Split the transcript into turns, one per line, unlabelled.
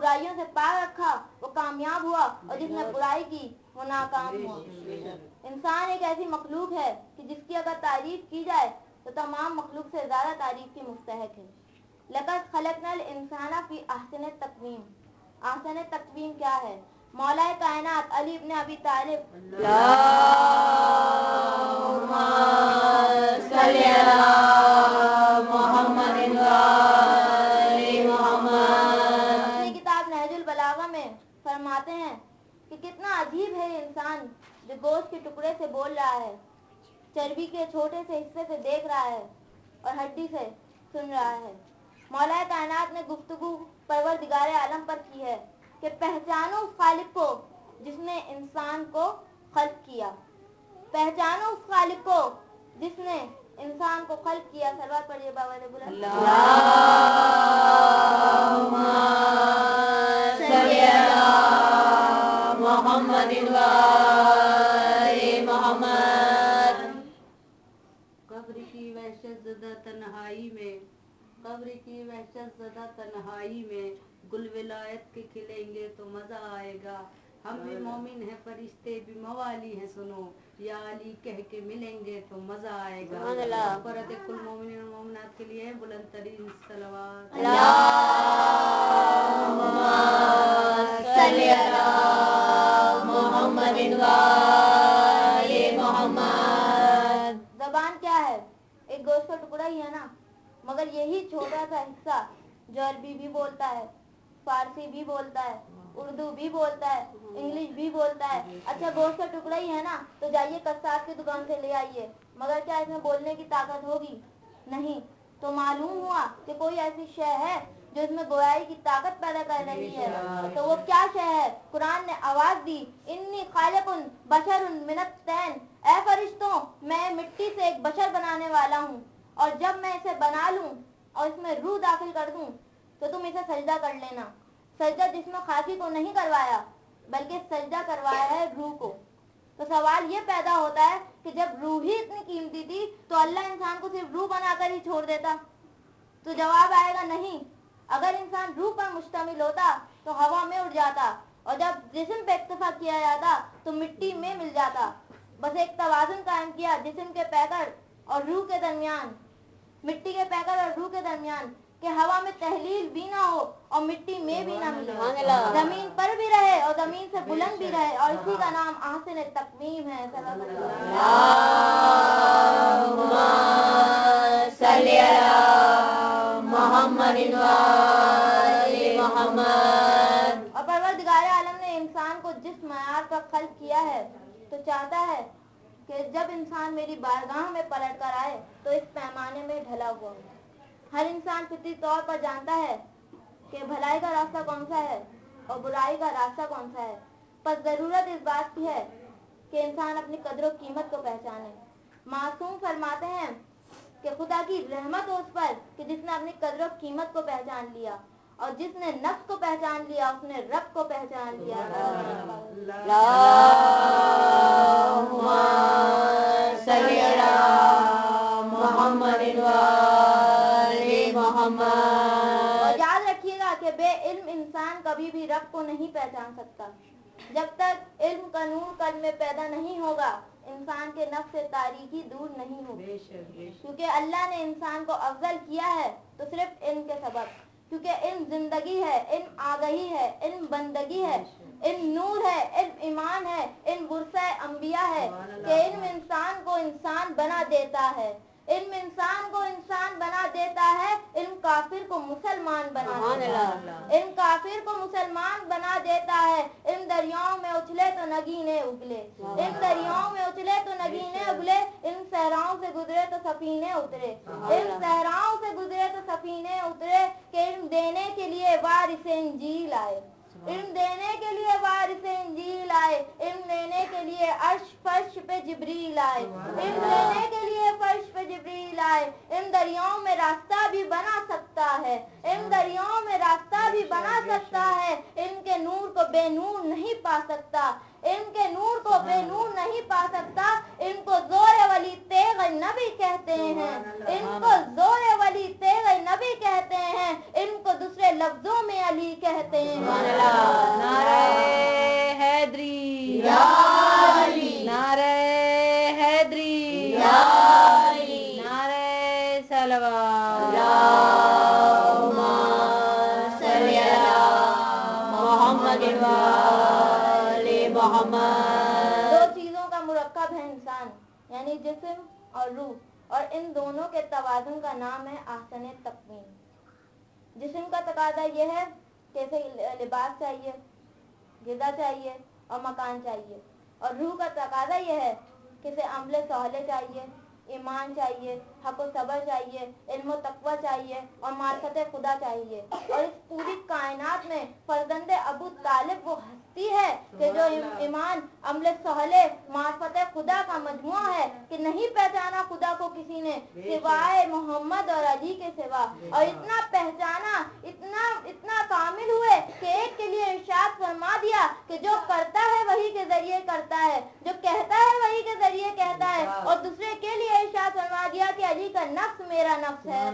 برائیوں سے پاک رکھا وہ کامیاب ہوا اور جس نے برائی کی وہ ناکام ہوا۔ انسان ایک ایسی مخلوق ہے کہ جس کی اگر تعریف کی جائے تو تمام مخلوق سے زیادہ تعریف کی مستحق ہے۔ لقد خلقنا الانسان فی احسن تقویم۔ احسن تقویم کیا ہے؟ مولا کائنات علی ابن ابی طالب اللہم صلی علی محمد اپنی کتاب نہج البلاغہ میں فرماتے ہیں کہ کتنا عجیب ہے یہ انسان جو گوشت کے ٹکڑے سے بول رہا ہے، چربی کے چھوٹے سے حصے سے دیکھ رہا ہے اور ہڈی سے سن رہا ہے۔ مولا کائنات نے گفتگو پروردگار عالم پر کی ہے کہ پہچانو اس خالق کو جس نے انسان کو خلق کیا، پہچانو اس خالق کو جس نے انسان کو خلق کیا۔ صلوات پڑھیے بابا بلند۔ اللہم صلی علی محمد محمد۔
قبر کی وحشت زدہ تنہائی میں، قبر کی وحشت زدہ تنہائی میں گل ولایت کے کھلیں گے تو مزہ آئے گا۔ ہم بھی مومن ہیں، فرشتے بھی موالی ہیں، سنو یا علی کہہ کے ملیں گے تو مزہ آئے گا۔ برکت کل مومنین و مومنات کے لیے بلند ترین صلوات۔
اللہم صلی علی محمد محمد۔ زبان کیا ہے؟ ایک گوشت کا ٹکڑا ہی ہے نا، مگر یہی چھوٹا سا حصہ جو عربی بھی بولتا ہے، فارسی بھی بولتا ہے، اردو بھی بولتا ہے، انگلش بھی بولتا ہے۔ اچھا گوشت کا ٹکڑا ہی ہے نا، تو جائیے قصاب کی دکان سے لے آئیے، مگر کیا اس میں بولنے کی طاقت ہوگی؟ نہیں۔ تو معلوم ہوا کہ کوئی ایسی شے ہے جو اس میں گویائی کی طاقت پیدا کر رہی ہے، تو وہ کیا شے ہے؟ قرآن نے آواز دی، انی خالق بشر من الطین، اے فرشتوں میں مٹی سے ایک بشر بنانے والا ہوں، اور جب میں اسے بنا لوں اور اس میں روح داخل کر دوں تو تم اسے سجدہ کر لینا۔ سجدہ جسم خاکی کو نہیں کروایا بلکہ سجدہ کروایا ہے روح کو۔ تو سوال یہ پیدا ہوتا ہے کہ جب روح ہی اتنی قیمتی تھی تو اللہ انسان کو صرف روح بنا کر ہی چھوڑ دیتا؟ تو جواب آئے گا نہیں۔ اگر انسان روح پر مشتمل ہوتا تو ہوا میں اڑ جاتا، اور جب جسم پہ اکتفا کیا جاتا تو مٹی میں مل جاتا۔ بس ایک توازن قائم کیا جسم کے پیکر اور روح کے درمیان، مٹی کے پیکر اور روح کے درمیان، کہ ہوا میں تحلیل بھی نہ ہو اور مٹی میں بھی نہ ملے، زمین پر بھی رہے اور زمین سے بلند بھی رہے، اور اسی کا نام احسن تقویم ہے۔ اللہم صلی علی محمد محمد۔ اور پروردگار عالم نے انسان کو جس معیار پر خلق کیا ہے تو چاہتا ہے کہ جب انسان میری بارگاہ میں پلٹ کر آئے تو اس پیمانے میں ڈھلا ہوا ہو۔ ہر انسان فطری طور پر جانتا ہے کہ بھلائی کا راستہ کون سا ہے اور برائی کا راستہ کون سا ہے، پس ضرورت اس بات کی ہے کہ انسان اپنی قدر و قیمت کو پہچانے۔ معصوم فرماتے ہیں کہ خدا کی رحمت ہو اس پر کہ جس نے اپنی قدر و قیمت کو پہچان لیا، اور جس نے نفس کو پہچان لیا اس نے رب کو پہچان لیا۔ اللہم صلی علی محمد محمد۔ اور یاد رکھیے گا کہ بے علم انسان کبھی بھی رب کو نہیں پہچان سکتا۔ جب تک علم کا نور قلب میں پیدا نہیں ہوگا انسان کے نفس سے تاریکی دور نہیں ہوگی، کیونکہ اللہ نے انسان کو افضل کیا ہے تو صرف علم کے سبب، کیونکہ علم زندگی ہے، علم آگہی ہے، علم بندگی ہے، علم نور ہے، علم ایمان ہے، علم ورثہ انبیاء ہے، کہ علم انسان کو انسان بنا دیتا ہے، علم انسان کو انسان بنا دیتا ہے، علم کافر کو مسلمان بنا دیتا ہے، علم کافر کو مسلمان بنا دیتا ہے۔ علم دریاؤں میں اچھلے تو نگینے اگلے، علم دریاؤں میں اچھلے تو نگینے اگلے، علم صحراؤں سے گزرے تو سفینے اترے، علم صحراؤں سے گزرے تو سفینے اترے، کہ علم دینے کے لیے وارث انجیل آئے، علم دینے کے لیے وارث انجیل آئے، علم لینے کے لیے عرش فرش پہ جبریل آئے، علم لینے کے لیے فرش پہ جبریل آئے۔ علم دریاؤں میں راستہ بھی بنا سکتا ہے، علم دریاؤں میں راستہ بھی بنا سکتا ہے، علم کے نور کو بے نور نہیں پا سکتا، علم کے نور کو بے نور نہیں پا سکتا. ان کو زور ولی تیغ نبی کہتے ہیں، ان کو زور ولی تیغ نبی کہتے ہیں، ان کو دوسرے لفظوں میں علی کہتے ہیں.
نعرہ حیدری
یا علی،
نعرہ حیدری
یا علی،
نعرہ صلوات
اللہم صلی علی محمد وآل محمد. دو چیزوں کا مرکب ہے انسان، یعنی جسم اور روح، اور ان دونوں کے توازن کا نام ہے احسن تقویم. جسم کا تقاضا یہ ہے کہ اسے لباس چاہیے، غذا چاہیے اور مکان چاہیے، اور روح کا تقاضا یہ ہے کہ اسے عمل صالح چاہیے، ایمان چاہیے، حق و صبر چاہیے، علم و تقوی چاہیے اور معرفت خدا چاہیے. اور اس پوری کائنات میں فرزند ابو طالب وہ ہستی ہے کہ جو ایمان، عمل صالح، معرفت خدا کا مجموعہ ہے، کہ نہیں پہچانا خدا کو کسی نے سوائے محمد اور علی کے سوا، اور اتنا پہچانا، اتنا کامل ہوئے کہ ایک کے لیے ارشاد فرما دیا کہ جو کرتا ہے وہی کے ذریعے کرتا ہے، جو کہتا ہے وہی کے ذریعے کہتا ہے، اور دوسرے کے لیے ارشاد فرما دیا کہ علی کا نفس میرا نفس ہے.